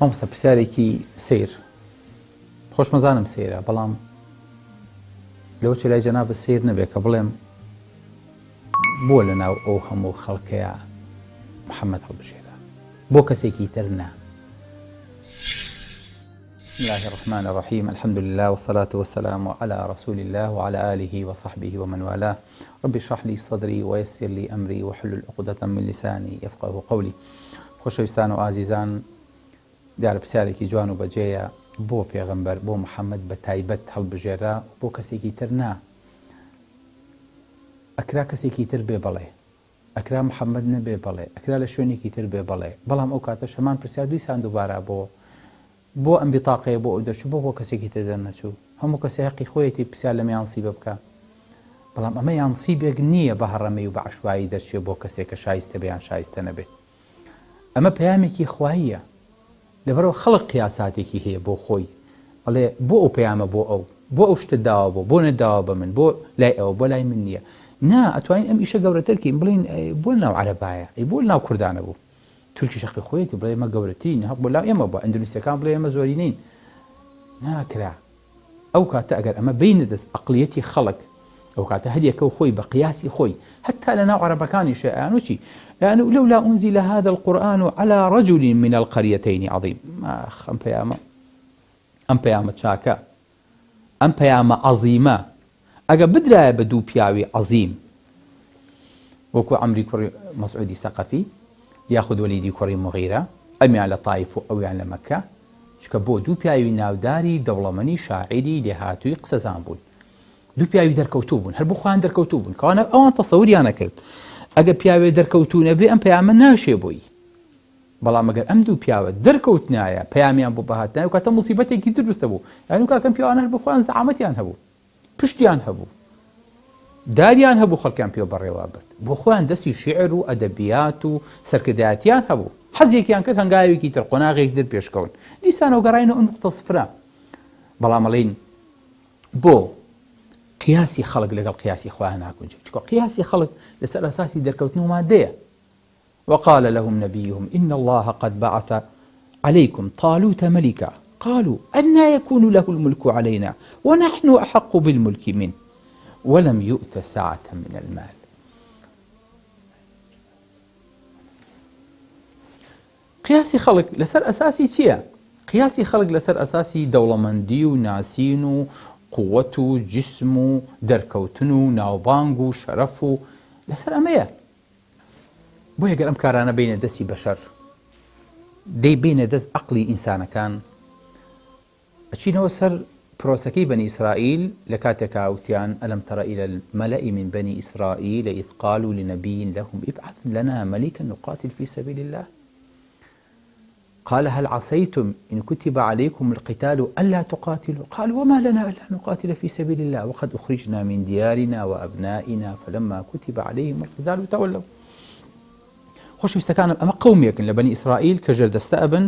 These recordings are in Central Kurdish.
مامۆستا پرسیارێکی سیر خۆشمەزانم سێرە بەڵام لەوە چ لای جەنابە سیر نەبێ کە بڵێم بۆ لەناو ئەو هەموو خەڵکەیە محەممەد هەڵبژێرە بۆ کەسێکی تر نا. بسم الله الرحمن الرحيم الحمد لله والصلاة والسلام على رسول الله وعلى آله وصحبه ومن والاه. رب اشرح لي صدري ويسر لي أمري واحلل عقدة من لساني يفقه قولي. خۆشەویستان و ئازیزان، دیارە پرسیارێکی جوان و بەجێیە بۆ پێغەمبەر بۆ محەممەد بە تایبەت هەڵبژێرا بۆ کەسێکی تر نا. ئەکرا کەسێکی تر بێ بەڵێ، ئەکرا محەممەد نەبێ بەڵێ، ئەکرا لە شوێنێکی تر بێ بەڵێ، بەڵام ئەو کاتە شەمان پرسیار دوی سان دووبارە بۆ ئەم بیتاقەیە بۆ ئەو دەرچوو بۆ کەسێکی تر دەرنەچوو. هەموو کەسێ حەقی خۆیەتی پرسیار لەمە یانسیبە بکە، بەڵام ئەمە یانسیبێک نییە بە هەڕەمەی و بە عەشوایی دەرچێت بۆ کەسێک کە شایستە بێیان شایستە نەبێت. ئەمە پەیامێکی خواییە، لەبەرەوە خەڵق قیاساتێکی هەیە بۆ خۆی، ئەڵێ بۆ ئەو پەیامە بۆ ئەو شتە داوە بۆ نەداوە بە من، بۆ لای ئەوە بۆ لای من نییە. نا ئەتوانین ئەم ئیشە گەورەترکەین بڵین بۆ ناو عەرەبایە، بۆ ناو کوردانە بوو، تورکی شەقی خۆیەتی بڵێ ئێمە گەورەترین، بۆ لاو ئێمە بووە، ئەندونوسیەکان بڵێ ئێمە زۆرینین. ناکرا. ئەو کاتە ئەگەر ئەمە بینە دەست ئەقلیەتی خەڵک، ئەو کاتە هەریەکە و خۆی بە قیاسی خۆی حتا لە ناو عەرەبەکانیشە ئەیانوچی يعني لولا أنزل هذا القرآن على رجل من القريتين عظيم. أم بيامة شاكا أم بيامة عظيمة أجا بدرا بدو بياوي عظيم وكو عمري كوري مسعودي ثقفي ياخذ وليدي كوري مغيرة أمي على طائف أو على مكة شكبو دو بياوي ناوداري دولمني شاعري لهاتوي قسزان دو بياوي دركوتوبون هل بخوان دركوتوبون كان أوان تصوري أنا كرت ئەگە پیاوێ دەرکەوتونە بێ ئەم پەیامە ناشێ بۆی، بەڵام ئەگەر ئەم دوو پیاوە دەرکەوتنایە پەیامیان بۆ بەهاتنایە و کاتە موسیبەتێکی دروستە بوو، یعنی کاکەم پیاوانە هەر بخۆیان زەعامەتیان هەبوو، پشتیان هەبوو، داریان هەبوو، خەڵکیان پێ بەڕێوە برد، بۆ خۆیان دەستی شیعر و ئەدەبیات و سەرکردایەتیان هەبوو، حەزێکیان کرد هەنگاوێکی تر قۆناغێک در پێشکەون، دیسانەوە گەڕاینەوە ئەو نوقتە سفرە. بەڵام ئەڵێن بۆ قياسي خلق لقل قياسي خواهنا كنجي قياسي خلق لسأل أساسي دركوتنو مادية. وقال لهم نبيهم إن الله قد بعث عليكم طالوت ملكا قالوا أنى يكون له الملك علينا ونحن أحق بالملك منه ولم يؤت سعة من المال. قياسي خلق لسأل أساسي تيا قياسي خلق لسأل أساسي دولمندي وناسين قوة و جسم و دەرکەوتن و ناوبانگ و شەرەف و لەسەر ئەمەیە. بۆ ئەگەر ئەم کارانە بینە دەستی بەشەر دەی بینە دەست عەقلی ئینسانەکان ئەچینەوە سەر پرۆسەکەی بەنی ئیسرائیل لە کاتێکا وتیان ئەلەم تەڕە إلى المەلەء من بني إسرائيل إذ قالوا لنبي لهم ابعث لنا ملكا نقاتل في سبيل الله قال هل عصيتم إن كتب عليكم القتال ألا تقاتلوا قالوا وما لنا ألا نقاتل في سبيل الله وقد أخرجنا من ديارنا وأبنائنا فلما كتب عليهم القتال تولوا. خۆشەویستەکانم ئەمە قەومێکن لە بەنی ئیسرائیل کە ژێردەستە ئەبن،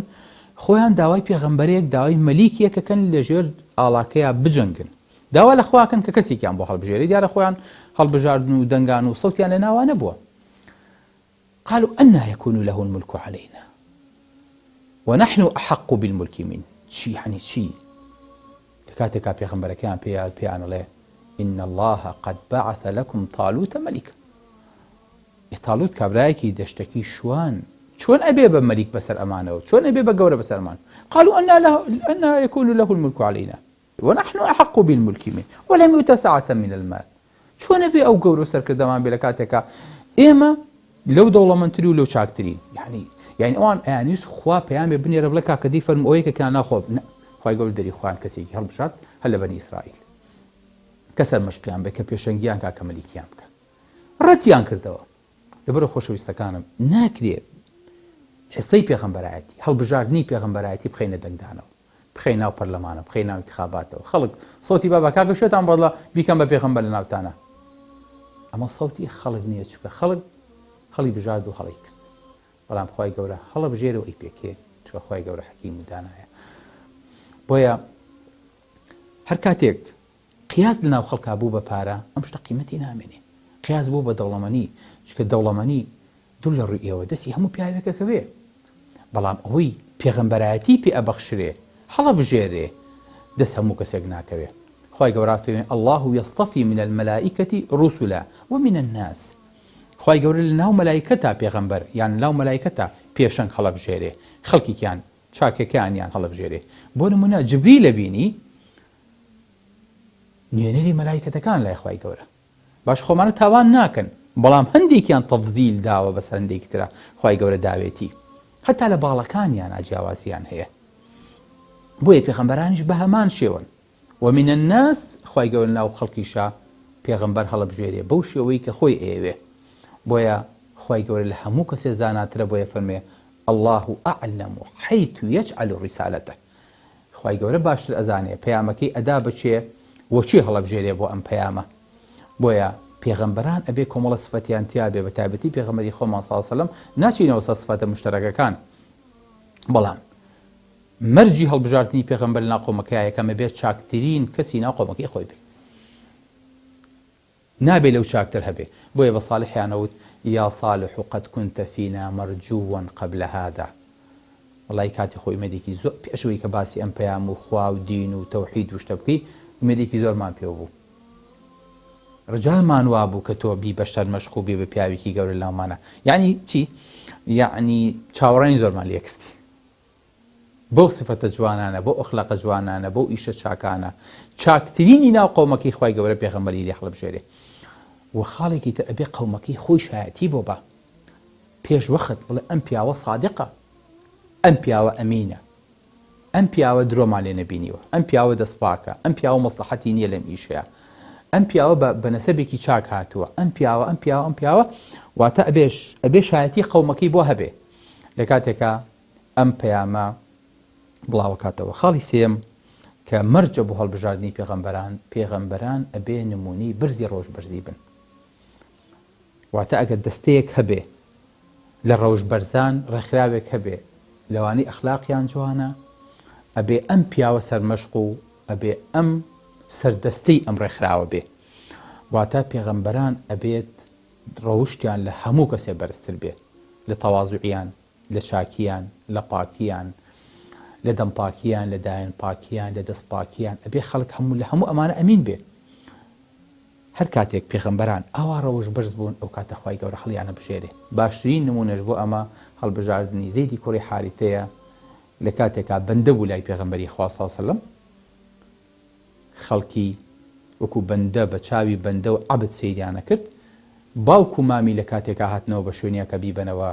خۆیان داوای پێغەمبەرێک داوای مەلیکێکەکەن لە ژێر ئاڵاکەیە بجەنگن، داوا لە خواکەن کە کەسێکیان بۆ هەڵبژێری، دیارە خۆیان هەڵبژاردن و دەنگان و سەوتیان لە ناوانە بووە. قالوا أنى يكون له الملك علينا ونحن أحق بالملك منه. چی يعني چی؟ لكاتێکا پێغەمبەرەکەیان پێیان ئەڵێ إن الله قد بعث لكم طالوت ملكا. طالوت کابرایەکی دەشتەکی شوان چۆن ئەبێ بە مەلیک بەسەر ئەمانەوە، چۆن ئەبێ بە گەورە بەسەر ئەمان؟ قالوا أنى يكون له الملك علينا ونحن أحق بالملك منه ولم يؤت سعة من المال. چۆن ئەبێ ئەو گەورە سەرکردەمان بێ لە کاتێکا ئێمە لەو دەوڵەمەندتری و لەو چاکترین. يعني ئەوان ئەیانویست خوا پەیامێ بنێرە بڵێ کاکەدی فەرموو ئەوەی کە کیان ناخۆ خوای گەورە دەری خۆیان کەسێکی هەڵبژارد هەر لە بەنی ئیسرائیل کە سەرمەشقیان بێ کە پێشەنگیان کاکە مەلیکیان بکە، ڕەتیان کردەوە. لەبەرەوە خۆشەویستەکانم ناکرێت حسەی پێغەمبەرایەتی هەڵبژاردنی پێغەمبەرایەتی بخەینە دەنگدانەوە، بخەین ناو پەرلەمانە، بخەین ناو انتخاباتەوە، خەڵک سەوتی بابا کاکە شێتان بەڵە بیکەم بە پێغەمبەر لە ناوتانە. ئەمە سەوتی خەڵک نییە، چکە خەڵی بژارد و هەڵی کرد، بەڵام خوای گەورە هەڵە بژێرەوە ئەی پێکێ، چکە خوای گەورە حەکیم و دانایە. بۆیە هەر کاتێک قیاس لەناو خەڵکا بوو بە پارە ئەم شتە قیمەتی نامێنێ، قیاس بوو بە دەوڵەمەنی، چکە دەوڵەمەنی دوو لە ڕووی ئێوە دەستی هەموو پیاوێکەکە بێ، بەڵام ئەوەی پێغەمبەرایەتی پێ ئەبەخشرێ هەڵە بژێرێ دەست هەموو کەسێک ناکەوێ. خی گەورە فێمێ الله یەستەفی من المەلائکەتی ڕوسولا ومن الناس. خی گەورە لە ناو مەلایکەتە پێغەمبەر یان لەو مەلایکەتە پێشەنگ هەڵە بژێرێ خەڵکیان چاکەکانیان هەڵە بژێرێ. بۆ نمونە جبریل لە بینی نوێنەری مەلایکەتەکان لای خی گەورە باش خۆمانە تاوان ناکەن، بەڵام هەندێکیان تەفزیل داوە بەسەر هەندێکی ترە خی گەورە داوێتی هەتا لە باڵەکانیان ئاجیاوازیان هەیە. بۆیە پێغەمبەرانیش بە هەمان شێوەن ومن الناس خی گەورە ناو خەڵکیشا پێغەمبەر هەڵە بژێرێ بەو شێوەی کە خۆی ئێوێ. بۆیە خی گەورە لە هەموو کەسێ زاناترە. بۆیە فەرمێ الله ئەعلم حەیث یەجعل ڕیسالەتە. خی گەورە باشتر ئەزانێ پەیامەکەی ئەدا بچێ وەچی هەڵە بژێرێ بۆ ئەم پەیامە. بۆیە پێغەمبەران ئەبێ کۆمەڵە سفەتیان تیا بێ بە تایبەتی پێغەمبەری خۆمان سڵ سەلەم ناچینەوە سە سفەتە مشتەرەکەکان، بەڵام مەرجی هەڵبژاردننی پێغەمبەر لە قۆمەکەی یەکەمە بێت چاکترین کەسی ناو قۆمەکەی خۆی بێ، نابێ لەو چاکتر هەبێ. بۆیە بە ساڵحیانەوت یا صالح قد كنت فينا مرجوا قبل هذا. وڵی کاتی خۆی مێدێکی زۆر پێشەوەی کە باسی ئەم پەیام و خوا و دین و تەوحید و شتە بکەی مێدێکی زۆرمان پێ بوو. ڕجالمان وا بوو کە تۆ بی بەشتەر مەشق و بێ بە پیاوێکی گەورە لاومانە. یعنی چی؟ یعنی چاوەڕانی زۆرمان لێ کردی بۆ سفەتە جوانانە، بۆ ئەخلاقە جوانانە، بۆ ئیشە چاکانە. چاکترینی ناو قۆمەکەی خی گەورە پێغەمبەری لێ هەڵە بژێرێ. و خاڵێکی تر ئەبێ قەومەکەی خۆی شایەتی بۆ بە پێش وەخت بڵێ ئەم پیاوە صادقە، ئەم پیاوە ئەمینە، ئەم پیاوە درۆمان لێ نەبینیوە، ئەم پیاوە دەستپاکە، ئەم پیاوە مەسلحەتی نییە لەم ئیشەیە، ئەم پیاوە بە نەسەبێکی چاک هاتووە، ئەم پیاوە ئەم پیاوە ئەم پیاوە. واتە ئەبێ شایەتی قەومەکەی بۆ هەبێ لە کاتێکە ئەم پەیامە بڵاوکاتەوە. خاڵی سێم کە مەرجە بۆ هەڵبژاردننی پێغەمبەران ئەبێ نمونی برزی ڕۆژ بەرزی بن. واتە ئەگەر دەستەیەک هەبێ لە ڕەوش بەرزان ڕێکخراوێک هەبێ لەوانەی ئەخلاقیان جوانە، ئەبێ ئەم پیاوە سەرمەشق و ئەبێ ئەم سەردەستەی ئەم ڕێکخراوە بێ. واتە پێغەمبەران ئەبێت ڕەوشتیان لە هەموو کەسێ بەرزتر بێ، لە تەواضوعیان، لە چاکیان، لە پاکیان، لە دەمپاکیان، لە دایان پاکیان، لە دەست پاکیان. ئەبێ خەڵک لە هەموو ئەمانە ئەمین بێ. هەر کاتێک پێغەمبەران ئاوا ڕەوش بەرز بوون ئەو کاتە خی گەورە هەڵیانە بژێرێ. باشترین نمونەش بۆ ئەمە هەڵبژاردننی زەیدی کوڕی حارثەیە لە کاتێکا بەندە بوو لای پێغەمبەری خوا سەڵ سەلەم. خەڵکی وەکو بەندە بە چاوی بەندە و عەبد سەیریانە کرد. باوکو مامی لە کاتێکا هاتنەوە بە شوێنیە کە بیبەنەوە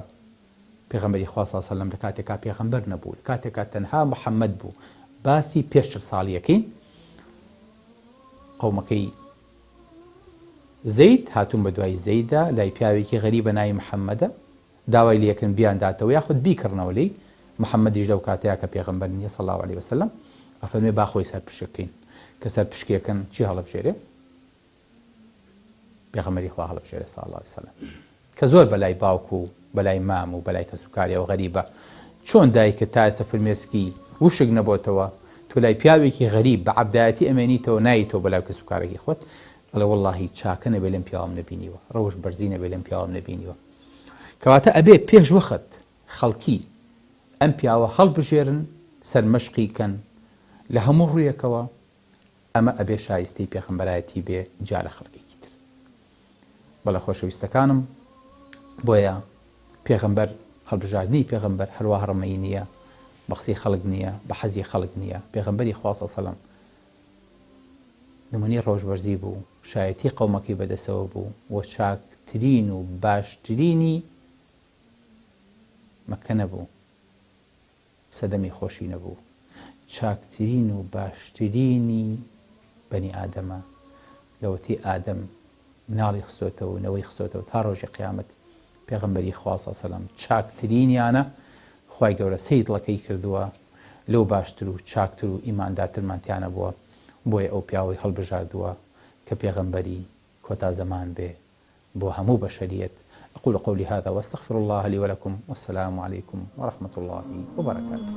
پێغەمبەری خوا سەڵ سەلەم لە کاتێکا پێغەمبەر نەبوو، لە کاتێکا تەنها محەممەد بوو. باسی پێش 40 ساڵیەکەین قەومەکەی زەید هاتوون بە دوای زەیدا لای پیاوێکی غەریبە ناوی محەممەدە داوای لێکن بیانداتەوە یاخود بیکردنەوە لی. محەممەدیش لەو کاتەیە کە پێغەمبەر نییە صلی الله علیه وسلم ئەفەرمێ با خۆی سەر پشکەکەین کە سەر پشکەکەن چی هەڵە بژێرێ؟ پێغەمبەری خوا هەڵە بژێرێ صلی الله علیه وسلم کە زۆر بەلای باوک و بەلای مام و بەلای کەسوکاریەوە غەریبە. چۆن دایکە تایسە فرمێسکی وشک نەبۆتەوە تۆ لای پیاوێکی غەریب بە عەبدایەتی ئەمێنیتەوە نایتەوە بەلای کەسوکارێکی خۆت ئەڵێ وەڵڵاهی چاکە نەبێ لەم پیاوەم نەبینیوە، ڕەوش بەرزی نەبێ لەم پیاوەم نەبینیوە. کەواتە ئەبێ پێش وەخت خەڵکی ئەم پیاوە هەڵبژێرن سەرمەشقی کەن لە هەموو ڕوویەکەوە. ئەمە ئەبێ شایستەی پێغەمبەرایەتی بێ جا لە خەڵکێکی تر. بەڵێ خۆشەویستەکانم بۆیە پێغەمبەر هەڵبژاردننی پێغەمبەر هەروە هەڕەمەی نییە، بەخسی خەڵک نییە، بە حەزی خەڵک نییە. پێغەمبەری خوا سەڵ سەلەم نمونەی ڕۆژبەرزی بوو، شایەتی قەومەکەی بەدەستەوە بوو و چاکترین و باشترینی مەکە نەبوو، سەدەمی خۆشی نەبوو، چاکترین و باشترینی بەنی ئادەمە لەوەتی ئادەم مناڵی خستۆتەوە و نەوەی خستۆتەوە تا ڕۆژی قیامەت. پێغەمبەری خوا سەڵ سەلەم چاکترینیانە خوای گەورە سەیدڵەکەی کردووە لەو باشتر و چاکتر و ئیماندارترمانتیانە بووە. بۆیە ئەو پیاوەی هەڵبژاردووە کە پێغەمبەری کۆتا زەمان بێ بۆ هەموو بەشەریەت. أقول قولي هذا وأستغفر الله لي ولكم والسلام عليكم ورحمة الله وبركاته.